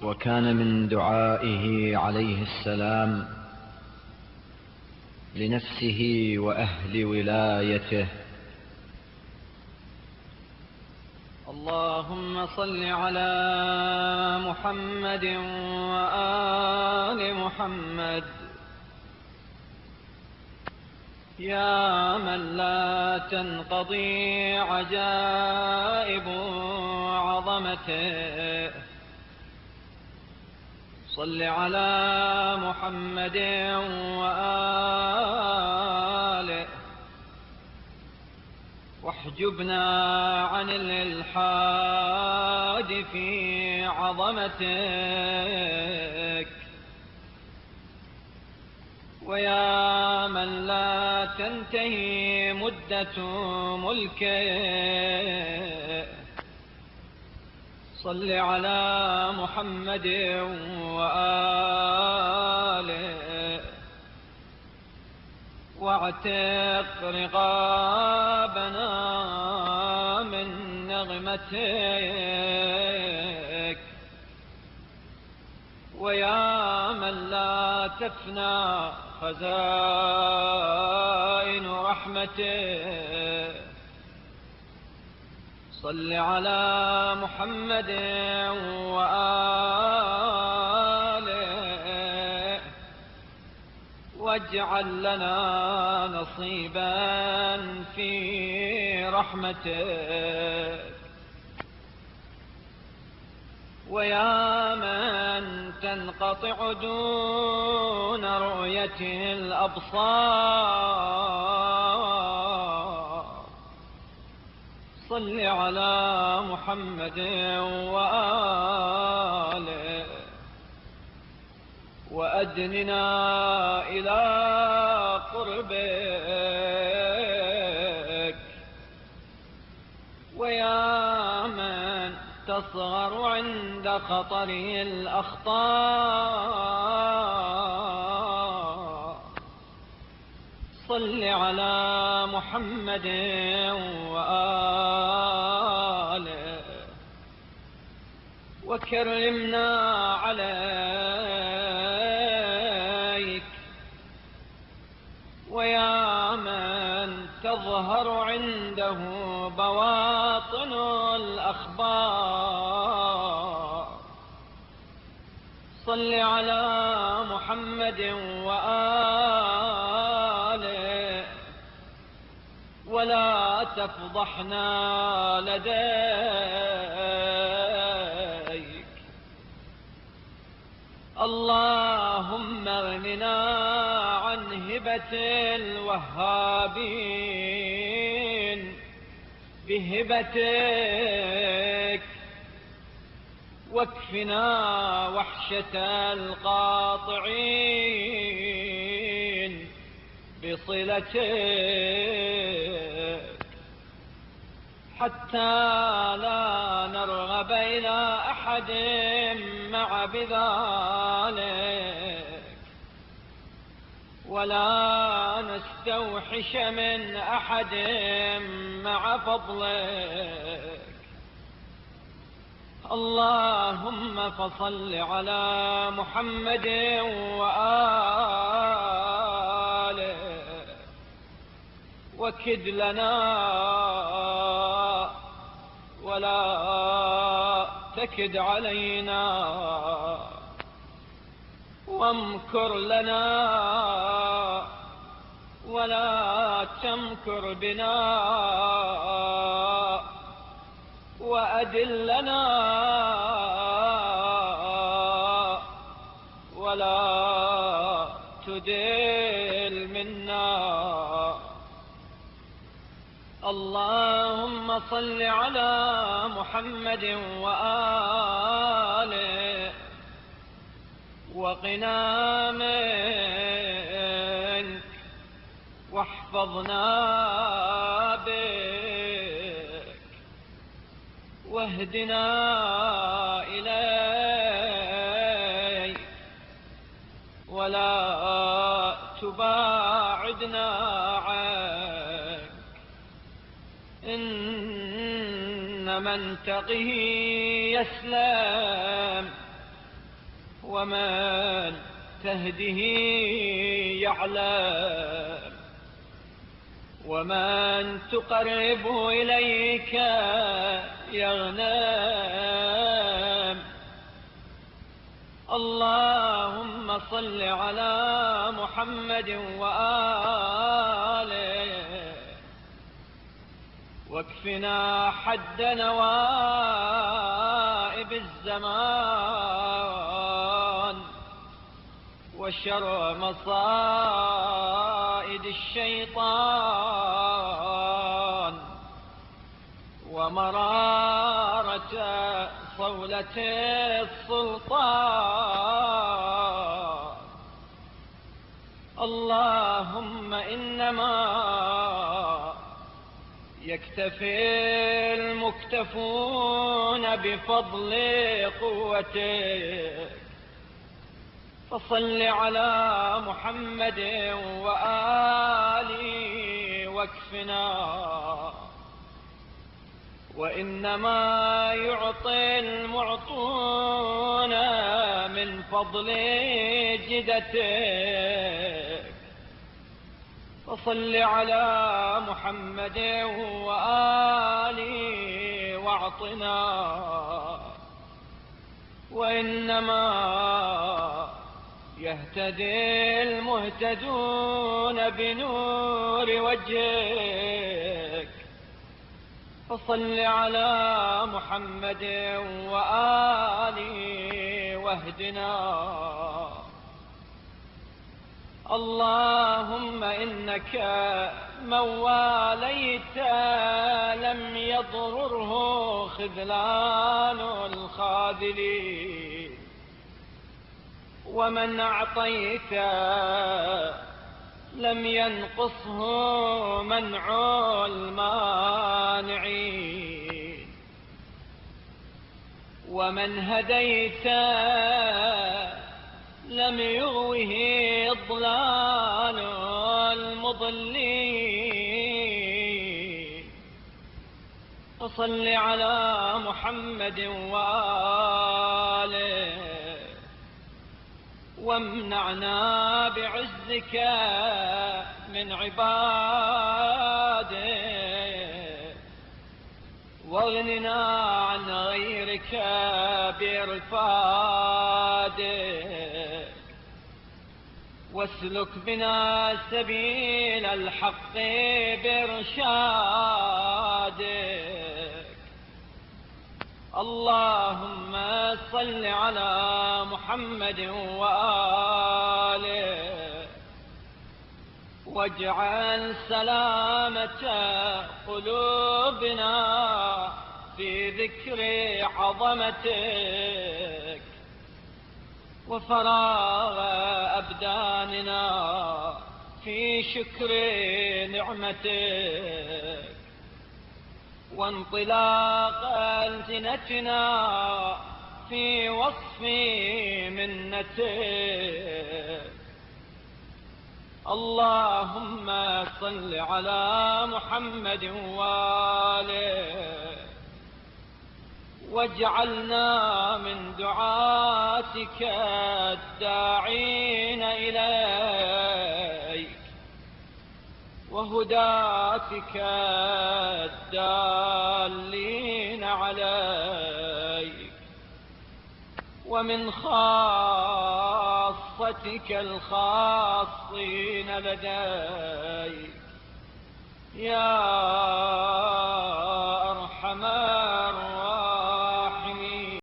وكان من دعائه عليه السلام لنفسه وأهل ولايته: اللهم صل على محمد وآل محمد يا من لا تنقضي عجائب عظمته. صل على محمد وآله واحجبنا عن الإلحاد في عظمتك. ويا من لا تنتهي مدة ملكه، صل على محمد وآله واعتق رقابنا من نغمتك. ويا من لا تفنى خزائن رحمته، صل على محمد وآله واجعل لنا نصيبا في رحمتك. ويا من تنقطع دون رؤية الأبصار، صل على محمد وآله وأدننا إلى قربك. ويا من تصغر عند خطر الأخطار، صل على محمد وآله وكرمنا عليك. ويا من تظهر عنده بواطن الأخبار، صل على محمد وآله ولا تفضحنا لديك. اللهم اغننا عن هبة الوهابين بهبتك، واكفنا وحشة القاطعين بصلتك، حتى لا نرغب إلى أحد مع بذلك، ولا نستوحش من أحد مع فضلك. اللهم فصل على محمد وآله وكد لنا ولا تكد علينا، وامكر لنا ولا تمكر بنا، وأدلنا ولا تدل منا. اللهم صل على محمد وآله وقنا منك واحفظنا بك، واهدنا إليك ولا تباعدنا عنك. إن من تقه يسلم ومن تهده يعلم، ومن تقرب إليك يغنم. اللهم صل على محمد وآله، واكفنا حد نوائب الزمان وشر مصائد الشيطان ومرارة صولة السلطان. اللهم إنما يكتفي المكتفون بفضل قوتك، فصل على محمد وآله واكفنا. وإنما يعطي المعطون من فضل جدتك، فصل على محمد وآله واعطنا. وإنما يهتدي المهتدون بنور وجهك، فصل على محمد وآله واهدنا. اللهم إنك من واليت لم يضرره خذلان الخاذلين، ومن أعطيت لم ينقصه منع المانعين، ومن هديت لم يغوه ضلال المضلين. فصل على محمد وآله، وامنعنا بعزك من عبادك، واغننا عن غيرك بإرفادك، واسلك بنا سبيل الحق بإرشادك. اللهم صل على محمد وآله، واجعل سلامة قلوبنا في ذكر عظمتك، وفراغ أبداننا في شكر نعمتك، وانطلاق ألسنتنا في وصف منتك. اللهم صل على محمد وآله، واجعلنا من دعاتك الداعين إليك، وهداتك الدالين عليك، ومن خاصتك الخاصين لديك، يا